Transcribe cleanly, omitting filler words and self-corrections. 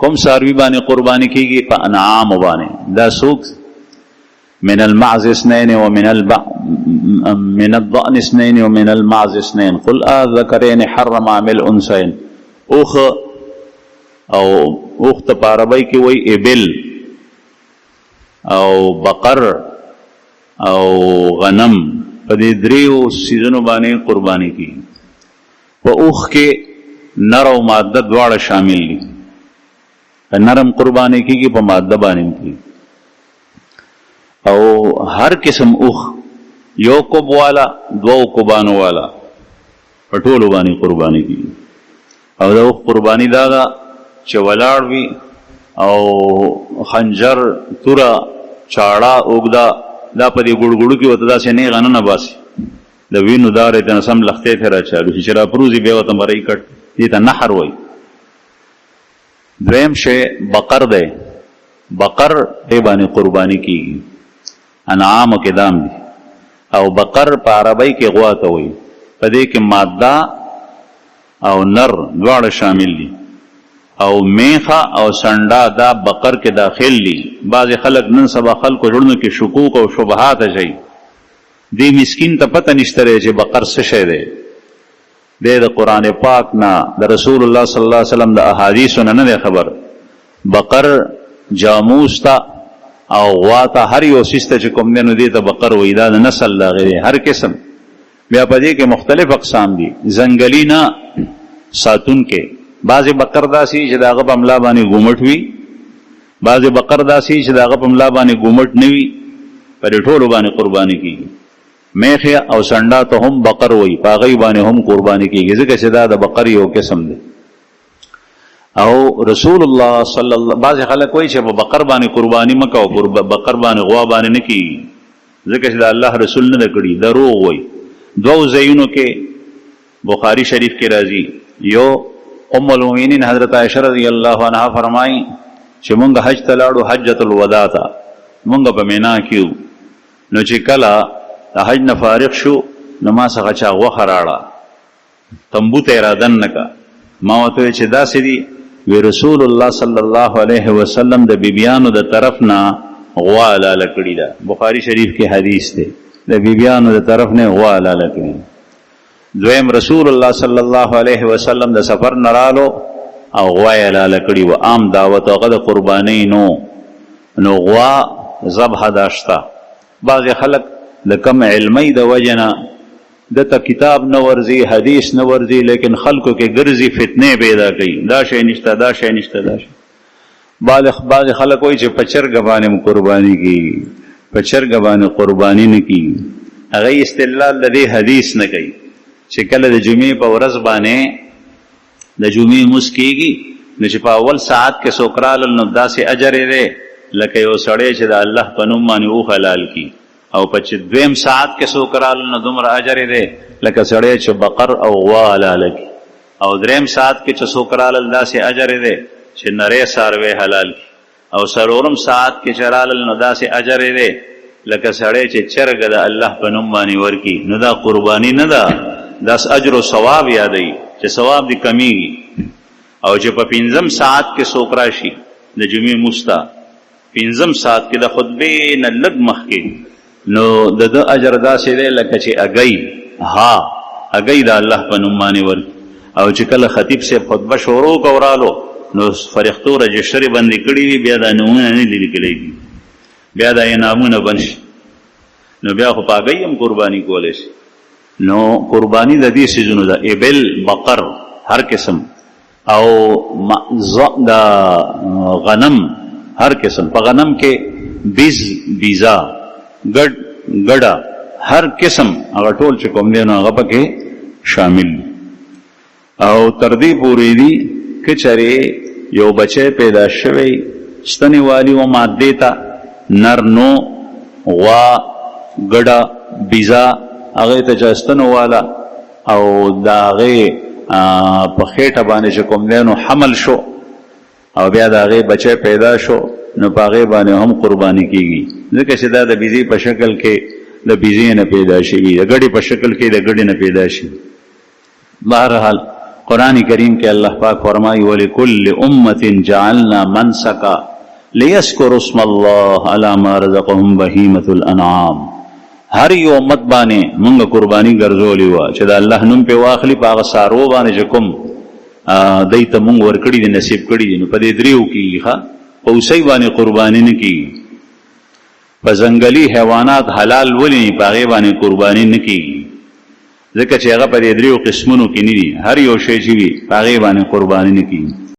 کوم ساروی باندې قربانی کیږي؟ په انعام باندې. دا سوق من المعز اثنين ومن من الضأن اثنين ومن المعز اثنين قل اذكرين حرم ام الانثيين. اوخ او اوخ ته په عربی کې وای ابل او بقر او غنم، په دې دریو سیزونو باندې قربانی کیږي. په اوخ کې نر او ماده دواړه شامل دي. نرم قربانی کیږي، په ماده باندې کیږي. او هر قسم اوخ، یو کوب والا، دو کوبانو والا، په ټولو باندې قربانی کیږي. او دا اوخ قربانی دا چې ولاړ وي او خنجر توره چاړه اوږده دا په دې ګړګړو کې ورته داسې نه غنه نه باسي، د وینو دارې ته سم لختې ته راچالو چې راپروزي بیا ورته مرۍ کټ، دې ته نحر وایي. دویم شی بقر دی. بقر دې باندې قربانی کیږي، انعام کې دام دي. او بقر په عربی کې غوا ته وایي. په دې کې ماده او نر دواړه شامل دي. او میخه او سنډا دا بقر کې داخل دي. بعض خلک نن سبا خلکو جوړنو کې شکوک او شبهات اچي. دی مسکین ته پته نشته چې بقر څه شی دی. د قرآن پاک نه، د رسول الله صلی الله علیه وسلم د احادیثو نه نه خبر. بقر جاموس ته او غوا ته، هر یو سیسته چې کوم دی نو دې ته بقر وایي. دا د نسل د غیرې هر قسم. بیا په دې کې مختلف اقسام دي. ځنګلي نه ساتون کې بعضې بقر داسې چې د هغه په ملا باندې ګومټ وي، بعضې بقر داسې چې د هغه په ملا باندې ګومټ نه وي. په دې ټولو باندې قرباني کېږي. میخه او سنډا ته هم بقر وایي، په هغې باندې هم قرباني کېږي، ځکه چې دا د بقر یو قسم دی. او رسول الله صلی الله، بعضې خلک وایي چې په بقر باندې قرباني مه کوه، بقر باندې غوا باندې نه کېږي، ځکه چې د الله رسول نه ده کړي. دروغ وایي. دوو ځایونو کې بخاري شریف کې راځي. یو ام المؤمنین حضرت عائشہ رضی الله عنها فرمایي چې مونږ حج ته لاړو، حجۃ الوداع ته، مونږ په مینا کې. نو چې کله د حج نه فارغ شو نو ما څخه چا غوښه راړه، تنبو ته یې رادن نه کا. ما ورته ویل چې داسې دي؟ وی رسول الله صلی الله علیه وسلم د بیبیانو د طرف نه غوا حلاله کړې ده. بخاري شریف کې حدیث دی، د بیبیانو د طرف نه غوا حلاله کړې. دویم رسول الله صلی الله علیه وسلم د سفر نه رالو او غوا یې حلاله کړې وه. عام دعوت هغه د قربانۍ نو غوا ذبحه داشته. بعضې خلک د کم علمۍ د وجه نه دته کتاب نه ورځي، حدیث نه ورځي، لیکن خلکو کې ګرځي، فتنې پیدا کوي. دا شی نشته، دا شی نشته، دا شی. بعضې خلک وایي چې په چرګه باندې قرباني کېږي، په چرګه باندې قرباني نه کېږي. هغوی استدلال د دې حدیث نه کوي چې کله د جمعې په ورځ باندې د جمعې مونځ کېږي نو چې په اول ساعت کې څوک رالل نو داسې اجر یې دی لکه یو سړی چې د الله په نوم باندې اوښ حلال کړي. او په چې دویم ساعت کې څوک رالل نو دومره اجر یې دی لکه سړی چې بقر او غوا حلاله کړي. او دریم ساعت کې چې څوک رالل داسې اجر یې دی چې نری څاروی حلال کړي. او څلورم ساعت کې چې رالل نو داسې اجر یې دی لکه سړی چې چرګه د الله په نوم باندې ورکړي. نو دا قرباني نه ده، داس اجر او ثواب یادوي چې ثواب دې کمیږي. او چې په پنځم ساعت کې څوک راشي د جمعې مستا، پنځم ساعت کې د خطبې نه لږ مخکې، نو د ده اجر داسې دی لکه چې اگئی د الله په نوم باندې ورکړي. او چې کله خطیب صاحب خطبه شروع کورالو نو فرښتو رجسټرې بندې کړي وي، بیا دا نومونه نه دي لیکلی دي، بیا دا انعامونه بند شي، نو بیا خو په اگۍ هم قرباني کولی شي. نو قربانی د دې سيزونو ده، ابل، بقر، هر قسم، او د غنم هر قسم. په غنم کې بیزا، ګډا، هر قسم هغه ټول چې کوم دی نو هغه پکې شامل. او تر دې پورې دي که چېرې یو بچی پیدا شوی ستنې والي و مادې ته، نر نو، غوا، ګډه، بیزا، هغه ته چاستنو والا، او دا هغه په خېټه باندې چې کوم دی نو حمل شو او بیا د هغې بچی پیدا شو نو په هغې باندې هم قرباني کېږي، ځکه چې دا د بیزې په شکل کې د بیزې نه پیدا شوي، د ګډې په شکل کې د ګډې نه پیدا شي. بهرحال قرآن کریم کے اللہ پاک فرمائی وَلِكُلِّ أُمَّةٍ جَعَلْنَا مَنْسَكًا لِيَذْكُرُوا اسْمَ اللَّهِ عَلَى مَا رَزَقَهُمْ بَهِيمَةُ الْأَنْعَامِ ہر یو امت بانے منگا قربانی گرزولی ہوا چدا اللہ نم پہ واخلی پاغ سارو بانے چکم دیتا منگ ورکڑی دی نصیب کڑی دی نو پا دی دریو کی پوسی بانے قربانی نکی پزنگلی حیوانات حلال ولی پاغی بانے قربانی نکی ذکر چه اغا پا دی دریو قسمونو کی ندی ہر یو شیچی پاغی بانے قربانی نکی